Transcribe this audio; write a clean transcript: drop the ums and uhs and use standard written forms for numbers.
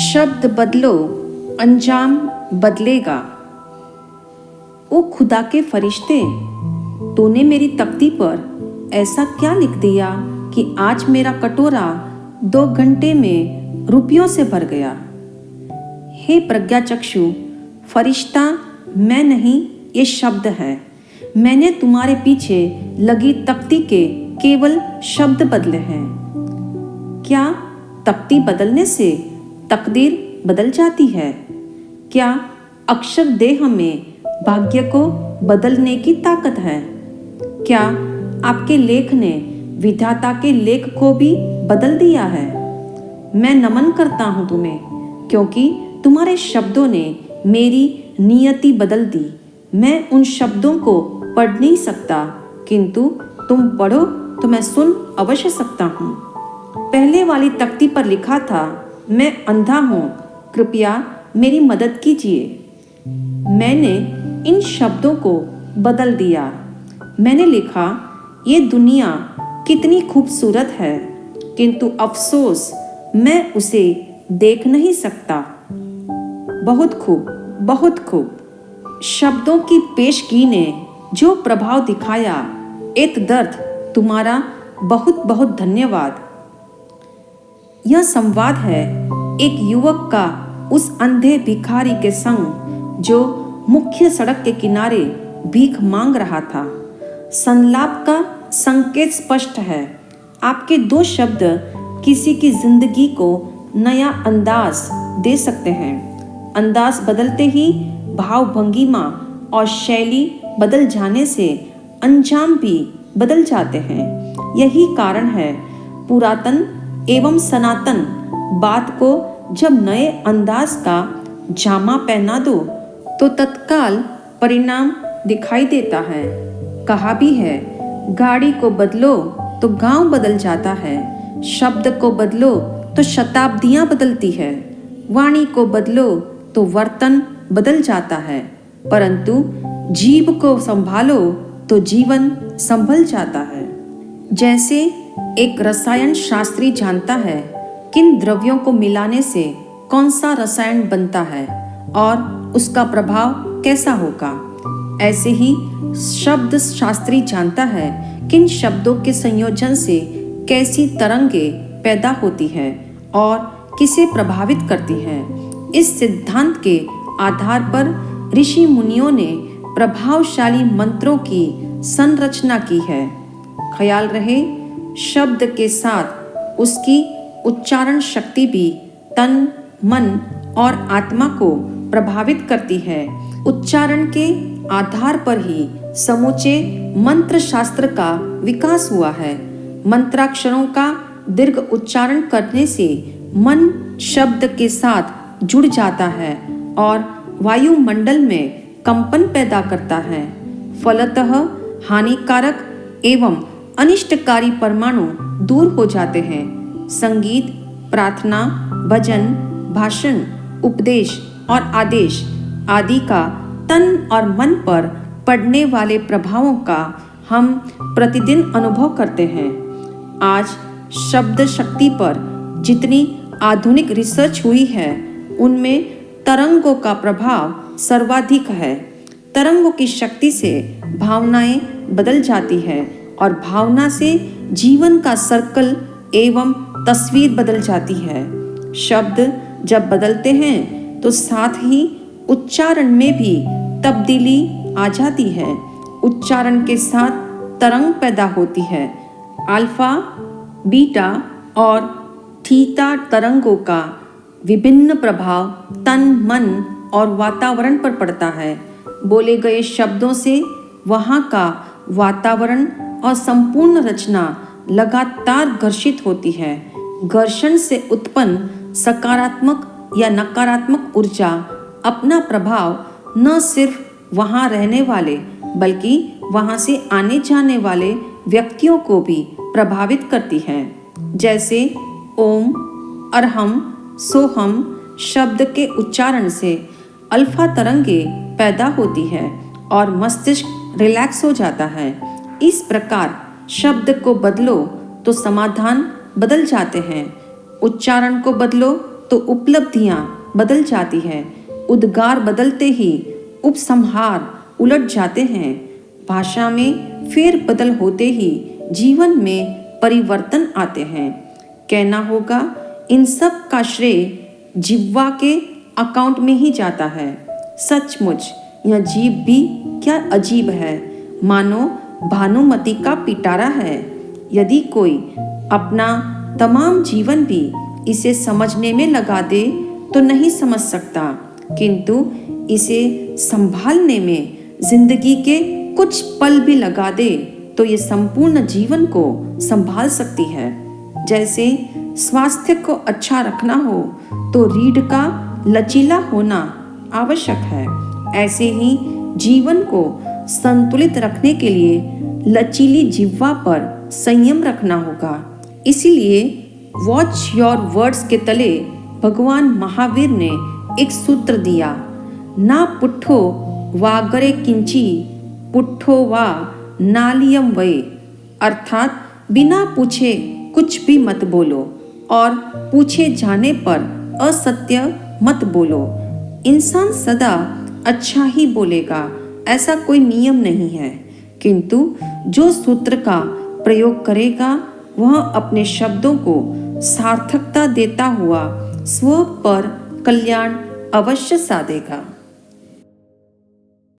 शब्द बदलो, अंजाम बदलेगा। ओ खुदा के फरिश्ते, तूने मेरी तख्ती पर ऐसा क्या लिख दिया कि आज मेरा कटोरा 2 घंटे में रुपयों से भर गया। हे प्रज्ञाचक्षु फरिश्ता मैं नहीं, ये शब्द है। मैंने तुम्हारे पीछे लगी तख्ती के केवल शब्द बदले हैं। क्या तख्ती बदलने से तकदीर बदल जाती है? क्या अक्षर देह में भाग्य को बदलने की ताकत है? क्या आपके लेख ने विधाता के लेख को भी बदल दिया है? मैं नमन करता हूँ तुम्हें, क्योंकि तुम्हारे शब्दों ने मेरी नियति बदल दी। मैं उन शब्दों को पढ़ नहीं सकता, किंतु तुम पढ़ो तो मैं सुन अवश्य सकता हूँ। पहले वाली तख्ती पर लिखा था, मैं अंधा हूँ, कृपया मेरी मदद कीजिए। मैंने इन शब्दों को बदल दिया। मैंने लिखा, ये दुनिया कितनी खूबसूरत है, किंतु अफसोस मैं उसे देख नहीं सकता। बहुत खूब, बहुत खूब। शब्दों की पेशगी ने जो प्रभाव दिखाया, एक दर्द तुम्हारा बहुत बहुत धन्यवाद। यह संवाद है एक युवक का उस अंधे भिखारी के संग जो मुख्य सड़क के किनारे भीख मांग रहा था। संलाप का संकेत स्पष्ट है। आपके 2 शब्द किसी की जिंदगी को नया अंदाज दे सकते हैं। अंदाज बदलते ही भाव भंगिमा और शैली बदल जाने से अंजाम भी बदल जाते हैं। यही कारण है पुरातन एवं सनातन बात को जब नए अंदाज का जामा पहना दो तो तत्काल परिणाम दिखाई देता है। कहा भी है, गाड़ी को बदलो तो गांव बदल जाता है, शब्द को बदलो तो शताब्दियां बदलती है, वाणी को बदलो तो वर्तन बदल जाता है, परंतु जीभ को संभालो तो जीवन संभल जाता है। जैसे एक रसायन शास्त्री जानता है किन द्रव्यों को मिलाने से कौन सा रसायन बनता है और उसका प्रभाव कैसा होगा, ऐसे ही शब्द शास्त्री जानता है किन शब्दों के संयोजन से कैसी तरंगें पैदा होती है और किसे प्रभावित करती हैं। इस सिद्धांत के आधार पर ऋषि मुनियों ने प्रभावशाली मंत्रों की संरचना की है। ख्याल रहे, शब्द के साथ उसकी उच्चारण शक्ति भी तन, मन और आत्मा को प्रभावित करती है। उच्चारण के आधार पर ही समूचे मंत्र शास्त्र का विकास हुआ है। मंत्राक्षरों का दीर्घ उच्चारण करने से मन शब्द के साथ जुड़ जाता है और वायुमंडल में कंपन पैदा करता है। फलतः हानिकारक एवं अनिष्टकारी परमाणु दूर हो जाते हैं। संगीत, प्रार्थना, भजन, भाषण, उपदेश और आदेश आदि का तन और मन पर पड़ने वाले प्रभावों का हम प्रतिदिन अनुभव करते हैं। आज शब्द शक्ति पर जितनी आधुनिक रिसर्च हुई है, उनमें तरंगों का प्रभाव सर्वाधिक है। तरंगों की शक्ति से भावनाएं बदल जाती है और भावना से जीवन का सर्कल एवं तस्वीर बदल जाती है। शब्द जब बदलते हैं तो साथ ही उच्चारण में भी तब्दीली आ जाती है। उच्चारण के साथ तरंग पैदा होती है। अल्फा, बीटा और थीटा तरंगों का विभिन्न प्रभाव तन, मन और वातावरण पर पड़ता है। बोले गए शब्दों से वहाँ का वातावरण और संपूर्ण रचना लगातार घर्षित होती है। घर्षण से उत्पन्न सकारात्मक या नकारात्मक ऊर्जा अपना प्रभाव न सिर्फ वहाँ रहने वाले बल्कि वहाँ से आने जाने वाले व्यक्तियों को भी प्रभावित करती है। जैसे ओम, अरहम, सोहम शब्द के उच्चारण से अल्फा तरंगे पैदा होती है और मस्तिष्क रिलैक्स हो जाता है। इस प्रकार शब्द को बदलो तो समाधान बदल जाते हैं, उच्चारण को बदलो तो उपलब्धियां बदल जाती है। उद्गार बदलते ही उपसंहार उलट जाते हैं। भाषा में फेर बदल होते ही जीवन में परिवर्तन आते हैं। कहना होगा इन सब का श्रेय जिह्वा के अकाउंट में ही जाता है। सचमुच यह जीभ भी क्या अजीब है, मानो भानुमति का पिटारा है। यदि कोई अपना तमाम जीवन भी इसे समझने में लगा दे तो नहीं समझ सकता, किंतु इसे संभालने में जिंदगी के कुछ पल भी लगा दे तो ये संपूर्ण जीवन को संभाल सकती है। जैसे स्वास्थ्य को अच्छा रखना हो तो रीढ़ का लचीला होना आवश्यक है, ऐसे ही जीवन को संतुलित रखने के लिए लचीली जिह्वा पर संयम रखना होगा। इसीलिए वॉच योर वर्ड्स के तले भगवान महावीर ने एक सूत्र दिया, ना पुट्ठो वागरे किंची पुट्ठो वा नालियम वै, अर्थात बिना पूछे कुछ भी मत बोलो और पूछे जाने पर असत्य मत बोलो। इंसान सदा अच्छा ही बोलेगा ऐसा कोई नियम नहीं है, किंतु जो सूत्र का प्रयोग करेगा वह अपने शब्दों को सार्थकता देता हुआ स्व पर कल्याण अवश्य साधेगा।